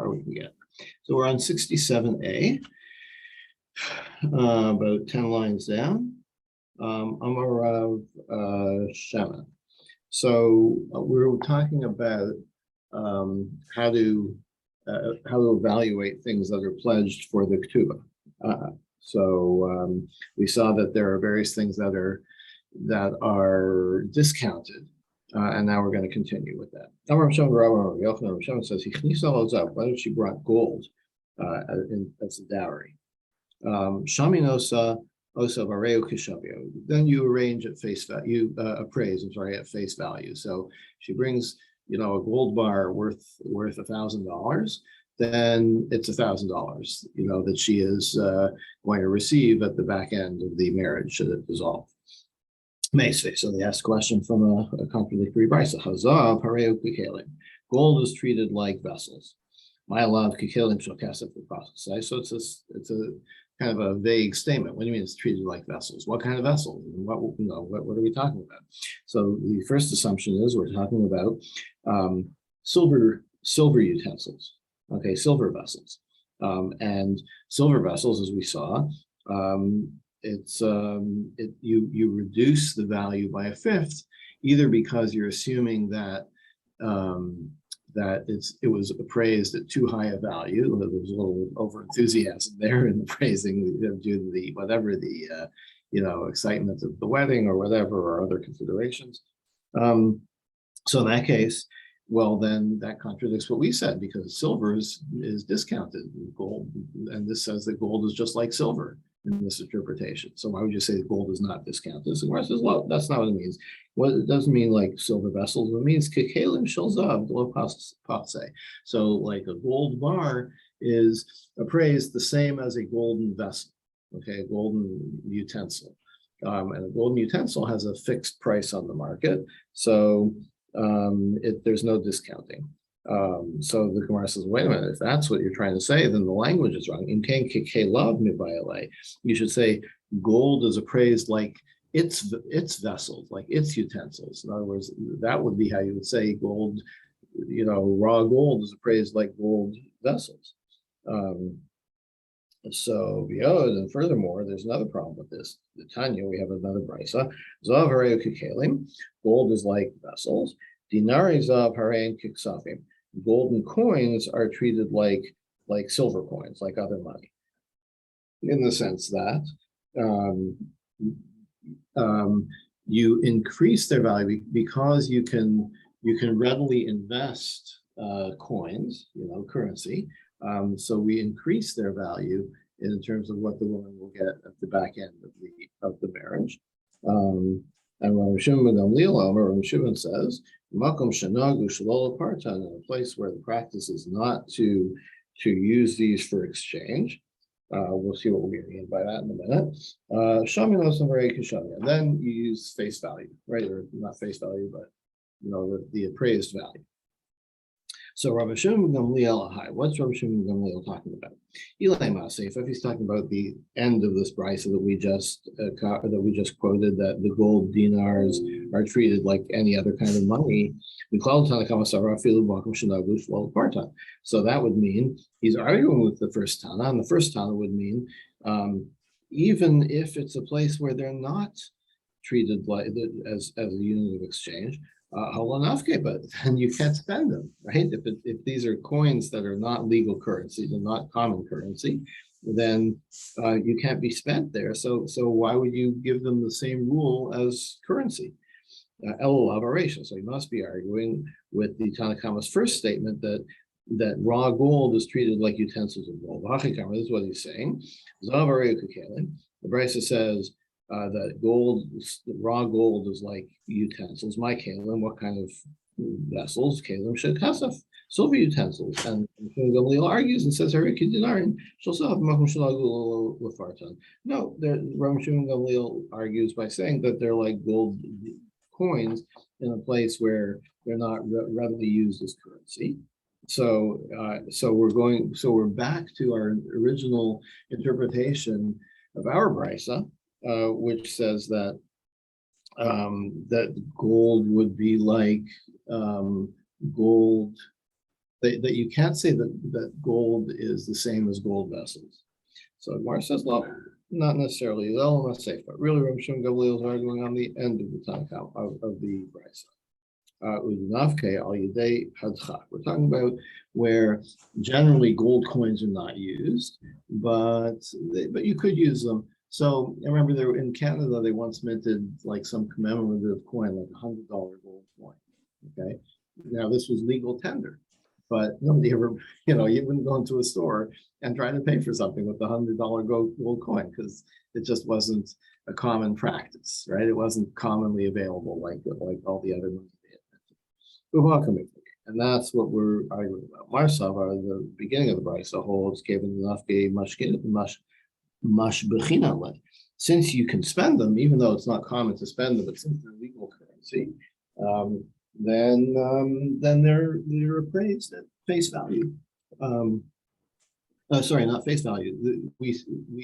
more we can get. So we're on 67A, about 10 lines down. Amarav Shema. So we're talking about how to evaluate things that are pledged for the Ketubot. We saw that there are various things that are discounted, and now we're going to continue with that. Rav Shema says, why don't she brought gold as a dowry? Shaminosa osa vareu kishavio. Then you arrange at face value, appraise, at face value. So she brings, a gold bar worth $1,000. Then it's $1,000, that she is going to receive at the back end of the marriage should it dissolve. So they asked a question from a contradictory brisa. Hazav hareu kikelim. Gold is treated like vessels. My love kikelim shel kasef v'pachas. So it's a kind of a vague statement. What do you mean it's treated like vessels? What kind of vessels? What are we talking about? So the first assumption is we're talking about silver utensils. Okay, silver vessels, and silver vessels, as we saw, you reduce the value by a fifth, either because you're assuming that it was appraised at too high a value. There was a little over enthusiasm there in the praising due to the whatever the excitement of the wedding or whatever or other considerations. So in that case, well, then that contradicts what we said, because silver is discounted in gold, and this says that gold is just like silver in this interpretation. So why would you say that gold is not discounted? So Gemara says, well, that's not what it means. Well, it doesn't mean like silver vessels. It means kikelim shelzav lo passe. So like a gold bar is appraised the same as a golden vessel, okay, a golden utensil. And a golden utensil has a fixed price on the market. So there's no discounting. So the Gemara says, wait a minute, if that's what you're trying to say, then the language is wrong. In Ken Kikelav Mibayale, you should say gold is appraised like its vessels, like its utensils. In other words, that would be how you would say gold, raw gold is appraised like gold vessels. And furthermore, there's another problem with this. The Tanya, we have another brisa. Zav hareu kikelim, gold is like vessels. Dinari zav harein kiksafim. Golden coins are treated like silver coins, like other money, in the sense that you increase their value because you can readily invest coins, currency. So we increase their value in terms of what the woman will get at the back end of the marriage. And Rav Shimon says, Makom shanagu shalola partan, in a place where the practice is not to use these for exchange. We'll see what we mean by that in a minute. Shaminos and very kishamia. And then you use face value, right? Or not face value, but the appraised value. So Rav Shimon Gamliel Ahai, what's Rav Shimon Gamliel talking about? Ilay Masif, if he's talking about the end of this brisa that we just quoted, that the gold dinars are treated like any other kind of money. So that would mean he's arguing with the first Tana, and the first Tana would mean even if it's a place where they're not treated like as a unit of exchange, but then you can't spend them, right? If these are coins that are not legal currency, they're not common currency, then you can't be spent there. So why would you give them the same rule as currency? So you must be arguing with the Tanakhama's first statement that raw gold is treated like utensils of gold. This is what he's saying. The Brisa says that raw gold is like utensils. My kalim, what kind of vessels? Kalim should kasaf, silver utensils. And Gamliel argues and says, no, Rav Shimon Gamliel argues by saying that they're like gold coins in a place where they're not readily used as currency. So we're back to our original interpretation of our brisa, which says that that gold would be like gold that you can't say that gold is the same as gold vessels. So Gemara says, well, not necessarily. They'll not safe, but really, Rav Shimon Gamliel is arguing on the end of the Tanakh of the Brisa. We're talking about where generally gold coins are not used, but you could use them. So I remember there in Canada they once minted like some commemorative coin, like $100 gold coin. Okay, now this was legal tender, but nobody ever, you wouldn't go into a store and try to pay for something with the $100 gold coin because it just wasn't a common practice, right? It wasn't commonly available like all the other money. And that's what we're arguing about. Marsavar, the beginning of the Brisa holds, given enough mash bechina. Since you can spend them, even though it's not common to spend them, but since they're legal currency, then they're appraised at face value. Sorry, not face value. We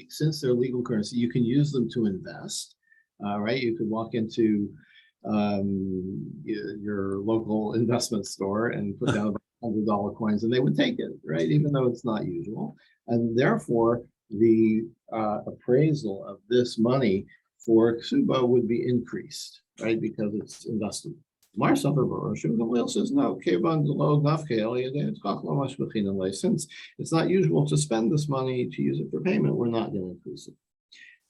since they're legal currency, you can use them to invest. Right? You could walk into your local investment store and put down about $100 coins, and they would take it, right? Even though it's not usual, and therefore the appraisal of this money for Ksuba would be increased, right? Because it's investable. Gamliel says no. Since it's not usual to spend this money to use it for payment, we're not going to increase it.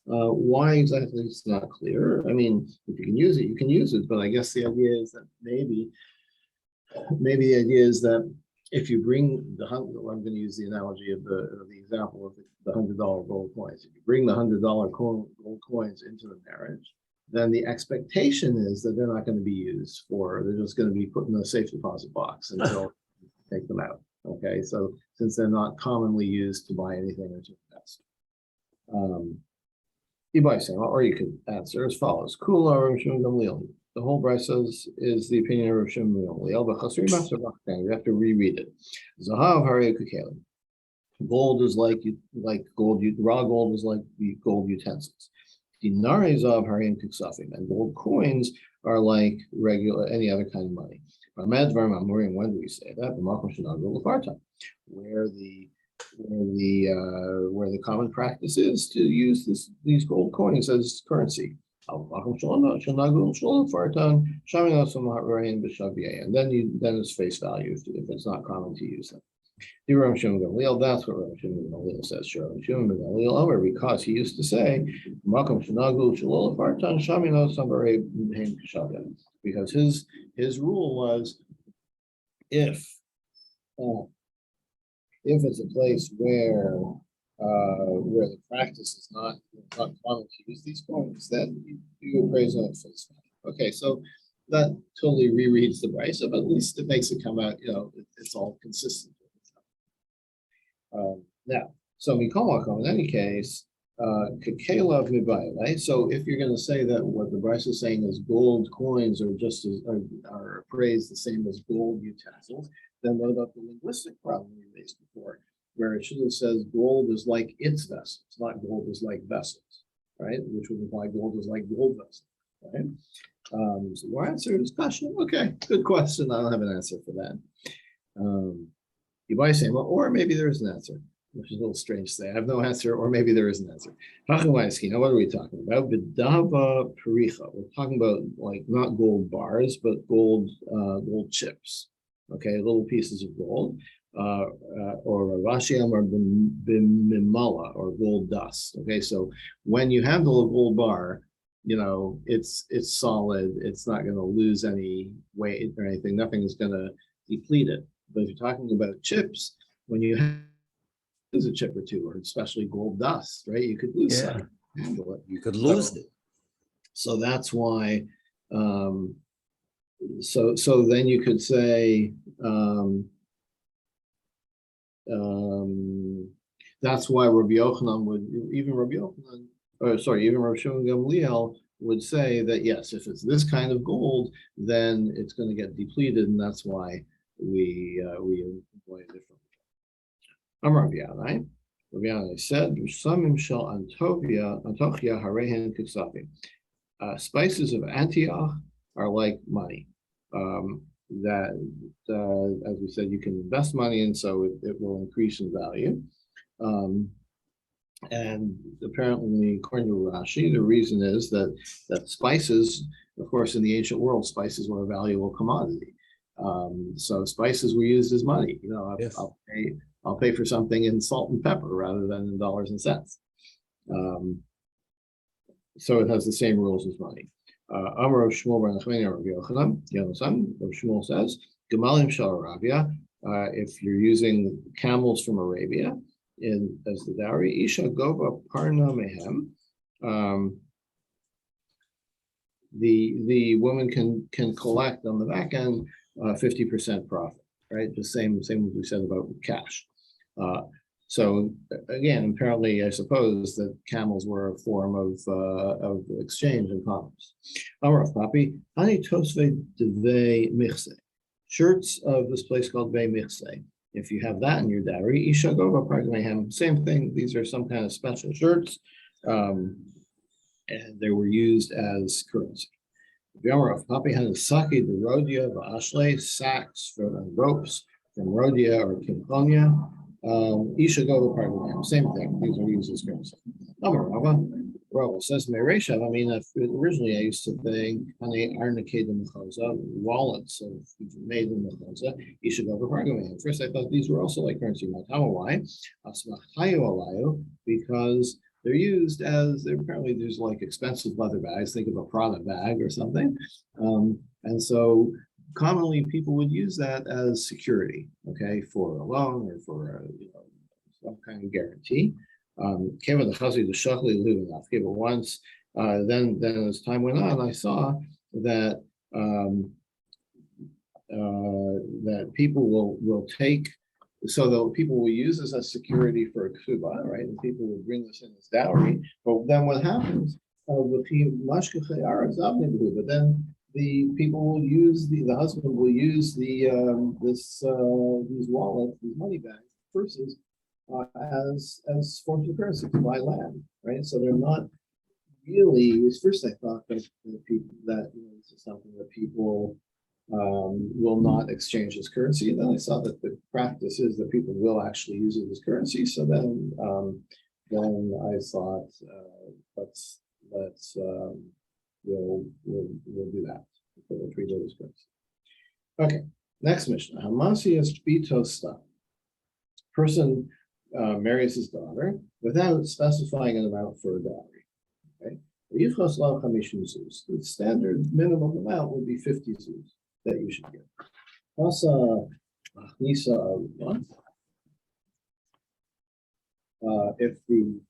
Why exactly it's not clear. I mean, if you can use it, you can use it. But I guess the idea is that maybe the idea is that if you bring the $100, I'm going to use the analogy of the example of the $100 gold coins. If you bring the $100 gold coins into the marriage, then the expectation is that they're not going to be used for. They're just going to be put in a safe deposit box until you take them out. Okay, so since they're not commonly used to buy anything or to invest. Or you could answer as follows: Kula Rav Shimon Gamliel. The whole Brisa is the opinion of Rav Shimon Gamliel, but you have to reread it. Zahav Harei Kukelim. Gold is like gold. Raw gold is like the gold utensils. Dinari Zahav Harei Kuksafim, and gold coins are like regular any other kind of money. When do we say that? Where the common practice is to use these gold coins as currency. And then it's face value if it's not common to use them. That's what Rav Shimon Gamliel says. Sure, Rav Shimon Gamliel, because he used to say, because his rule was if it's a place where the practice is not common to use these coins, then you appraise on face value. Okay, so that totally rereads the Brisa, but at least it makes it come out, it's all consistent. Now, so Mikolmakom, in any case, Kakela V'Bayale. So if you're going to say that what the Brisa is saying is gold coins are appraised the same as gold utensils, then what about the linguistic problem we raised before, where it should have says gold is like its vessels, not gold is like vessels, right? Which would imply gold is like gold vessels, right? So your answer is question. Okay, good question. I don't have an answer for that. You might say, well, or maybe there is an answer, which is a little strange to say. I have no answer, or maybe there is an answer. Now, what are we talking about? Bidava pericha. We're talking about like not gold bars, but gold chips. Okay, little pieces of gold, or rashiyam or bimimala, or gold dust. Okay, so when you handle a gold bar, it's solid. It's not going to lose any weight or anything. Nothing is going to deplete it. But if you're talking about chips, when you lose a chip or two, or especially gold dust, right? You could lose something. You could lose it. So that's why. So then you could say that's why Rabbi Yochanan even Rabbi Shimon Gamliel would say that yes, if it's this kind of gold, then it's going to get depleted, and that's why we employ a different. Rabbi Yanai said, "Samim shel Antochia harehen kiksafim." Spices of Antioch are like money. as we said, you can invest money in, so it will increase in value. And apparently, according to Rashi, the reason is that spices, of course, in the ancient world, spices were a valuable commodity. So spices were used as money. Yes. I'll pay for something in salt and pepper rather than in dollars and cents. So it has the same rules as money. Amar Shmuel ben Nachmani Rabbi Yochanan, Shmuel says, Gemalim shel Arabia, if you're using camels from Arabia as the dowry, Isha Gova Parna Mehem, the woman can collect on the back end 50% profit, right? The same as we said about cash. So again, apparently, I suppose that camels were a form of exchange and commerce. Amar Papi, Hani Tosve Deve Michse, shirts of this place called Ve Michse. If you have that in your dowry, Isha Gova Pargmehem, same thing. These are some kind of special shirts, and they were used as currency. V'amar Papi Hani Saki the Rodia V'ashle, sacks from ropes from Rodia or Kimponia. Isha Gova Pargmehem, same thing. These are used as currency. Amar Rava says Meresha. I mean, originally I used to think honey arnicade in the wallets of made in the choza. Isha Gova Pargmehem. First, I thought these were also like currency. Why? Because they're used as apparently there's like expensive leather bags. Think of a Prada bag or something, and so commonly people would use that as security, okay, for a loan or for some kind of guarantee. Came with the chazi the shachli living off. But once, then as time went on, I saw that that people will take. So the people will use this as security for a ksuba, right? And people will bring this in as dowry. But then what happens? But then the people will use the husband will use these wallets, these money bags, purses, as forms of currency to buy land, right? So they're not really. At first, I thought that this is something that people will not exchange as currency. And then I saw that the practice is that people will actually use it as currency. So then I thought we'll do that. We'll treat it as currency. Okay, next mission. Hamasias bitosta. Person marries his daughter without specifying an amount for a dowry. Okay, the standard minimum amount would be 50 zuz that you should give. Also, if you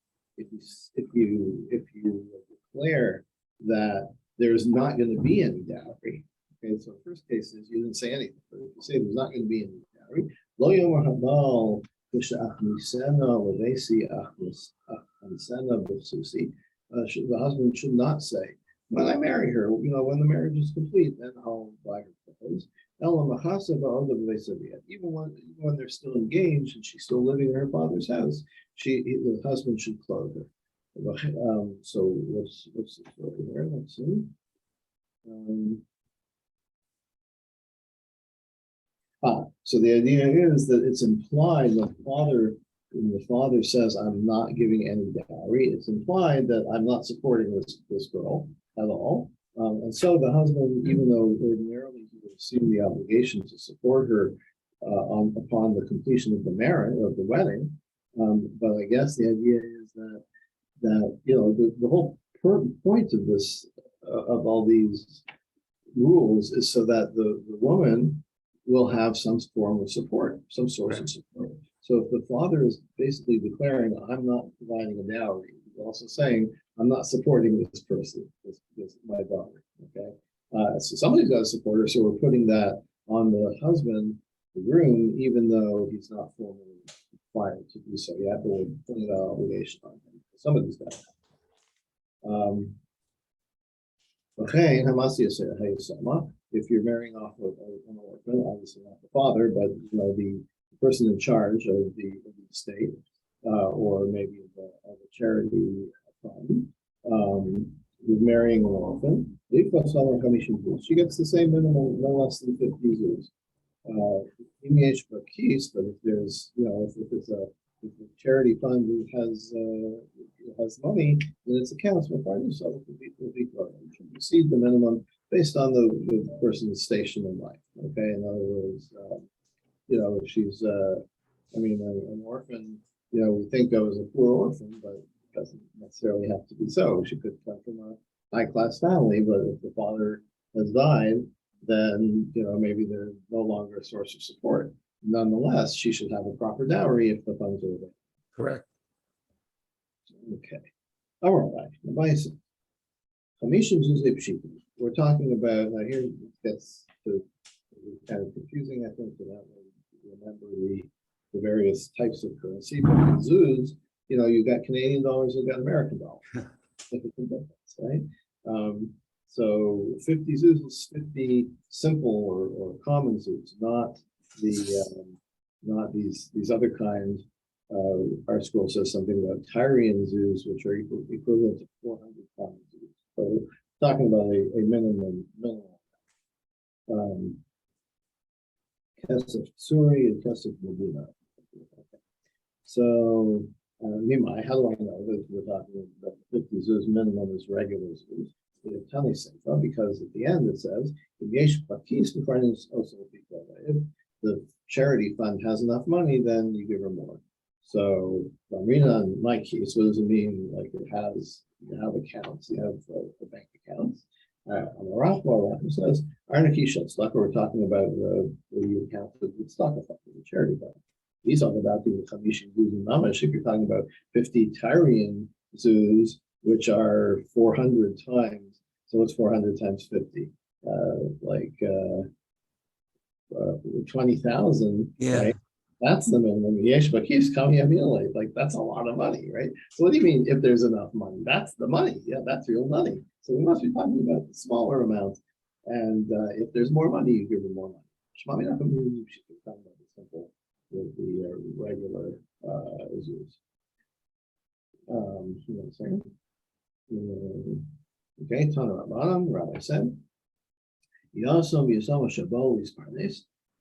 declare that there's not going to be any dowry, okay. So first case is you didn't say anything, but if you say there's not going to be any dowry, lo yomar habal the husband should not say, when I marry her, when the marriage is complete, then I'll buy her clothes. Even when they're still engaged and she's still living in her father's house, the husband should clothe her. So what's the story there? Let's see. So the idea is that it's implied when the father says, I'm not giving any dowry, it's implied that I'm not supporting this girl at all. And so the husband, even though ordinarily he would assume the obligation to support her upon the completion of the marriage, of the wedding, but I guess the idea is that the whole point of this, of all these rules, is so that the woman will have some form of support, some source of support. So if the father is basically declaring, I'm not providing a dowry, he's also saying, I'm not supporting this person, this my daughter. Okay, so somebody's got to support her. So we're putting that on the husband, the groom, even though he's not formally required to do so yet, but we're putting that obligation on him. Somebody's got that. Okay, if you're marrying off of an orphan, obviously not the father, but the person in charge of the estate, or maybe of a charity fund, is marrying an orphan. She gets the same minimum, no less than 50 zoos. But if there's, if it's if the charity fund has money, then its accounts will find themselves will be should exceed the minimum based on the person's station in life. Okay, in other words, if she's, an orphan, we think of as a poor orphan, but it doesn't necessarily have to be so. She could come from a high-class family, but if the father has died, then maybe they're no longer a source of support. Nonetheless, she should have a proper dowry if the funds are available. Correct. Okay. All right. We're talking about, now here it gets to kind of confusing, I think, for that one. Remember the various types of currency, but in zoos, you've got Canadian dollars, you've got American dollars. Right? So 50 zoos is 50 simple or common zoos, not these other kinds. Our school says something about Tyrian zoos, which are equivalent to 400 common zoos. So we're talking about a minimum. Kesef Suri and Kesef Medina. So, how do I know that we're talking about 50 zoos minimum is regular zoos? Because at the end it says, if the charity fund has enough money, then you give her more. So, Marina and my case, what does it mean? Like you have accounts, you have the bank accounts. Rachma says, like we're talking about where you account for the stock effect of the charity fund. These are about the Chamishin zoos and Namash. If you're talking about 50 Tyrian zoos, which are 400 times, so what's 400 times 50? 20,000. Yeah. Right? That's the minimum. Like that's a lot of money, right? So what do you mean if there's enough money? That's the money. Yeah, that's real money. So we must be talking about the smaller amounts. And if there's more money, you give them more money. Simple with the regular zoos. Okay, Tana Rabbanan, Rabbi said. If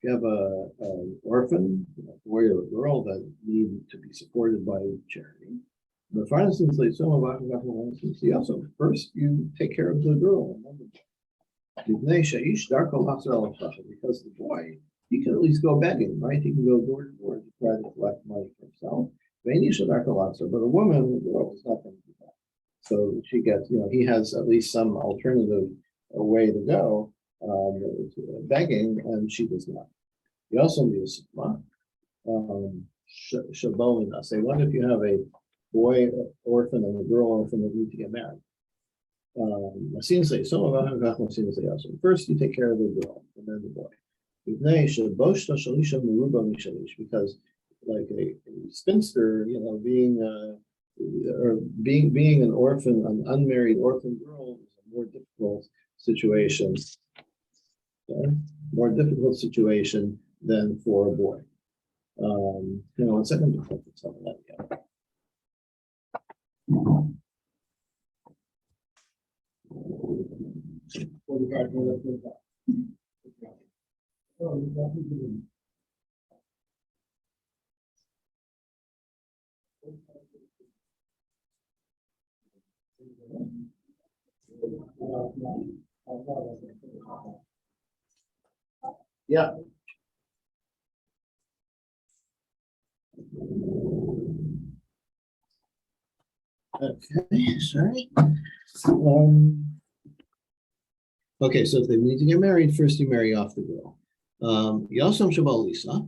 you have an orphan, a boy or a girl that need to be supported by charity, but for instance, also first you take care of the girl. Because the boy, he can at least go begging, right? He can go door to door to try to collect money for himself. But a woman, a girl, is not going to do that. So she gets, he has at least some alternative way to go, begging, and she does not. You also need a sigma. Say, what if you have a boy orphan and a girl orphan that need to get married? First, you take care of the girl and then the boy. Because, like a spinster, being an orphan, an unmarried orphan girl is a more difficult situation. Okay? More difficult situation than for a boy. One second to put some of that together. Yeah. Okay, sorry. Okay, so if they need to get married, first you marry off the girl. Yasam Shabal Lisa,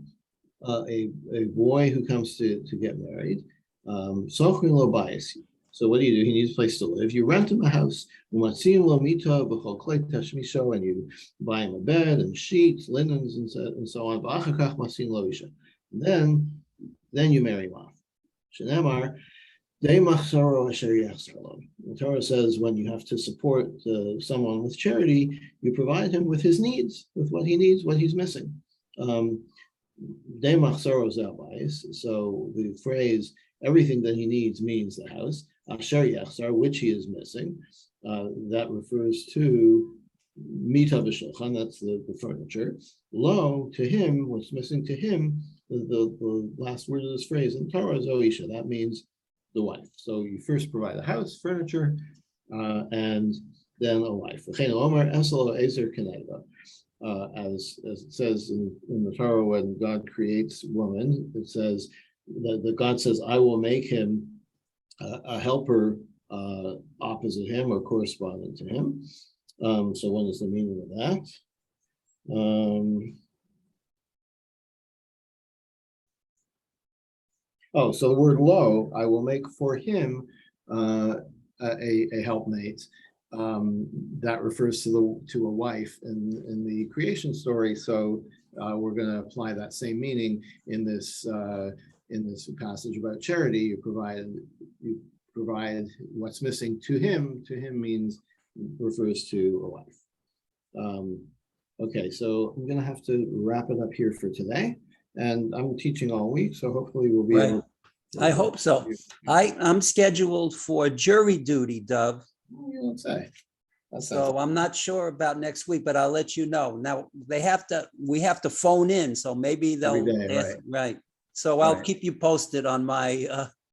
a boy who comes to get married. So what do? He needs a place to live. You rent him a house, and you buy him a bed and sheets, linens, and so on. And then you marry him off. The Torah says when you have to support someone with charity, you provide him with his needs, with what he needs, what he's missing. So the phrase everything that he needs means the house, which he is missing. that refers to mita v'shulchan, that's the furniture. Lo, to him, what's missing to him, the last word of this phrase in Torah is Oisha, that means the wife. So you first provide a house, furniture, and then a wife. As it says in the Torah, when God creates woman, it says that God says, I will make him a helper opposite him or corresponding to him. So what is the meaning of that? So the word lo, I will make for him a helpmate. That refers to a wife in the creation story. So we're going to apply that same meaning in this passage about charity. You provide what's missing to him. To him means refers to a wife. Okay, so I'm going to have to wrap it up here for today. And I'm teaching all week, so hopefully we'll be able. I hope so. I'm scheduled for jury duty, Dov. You don't say. So I'm not sure about next week, but I'll let you know. Now we have to phone in, so maybe they'll ask, right. So I'll keep you posted on my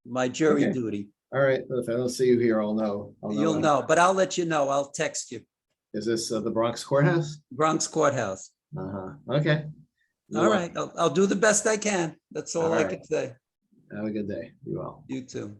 my jury duty. All right, but if I don't see you here, I'll know. You'll know, but I'll let you know. I'll text you. Is this the Bronx Courthouse? Bronx Courthouse. Okay. All right. I'll do the best I can. That's all I can say. Have a good day. You all. You too.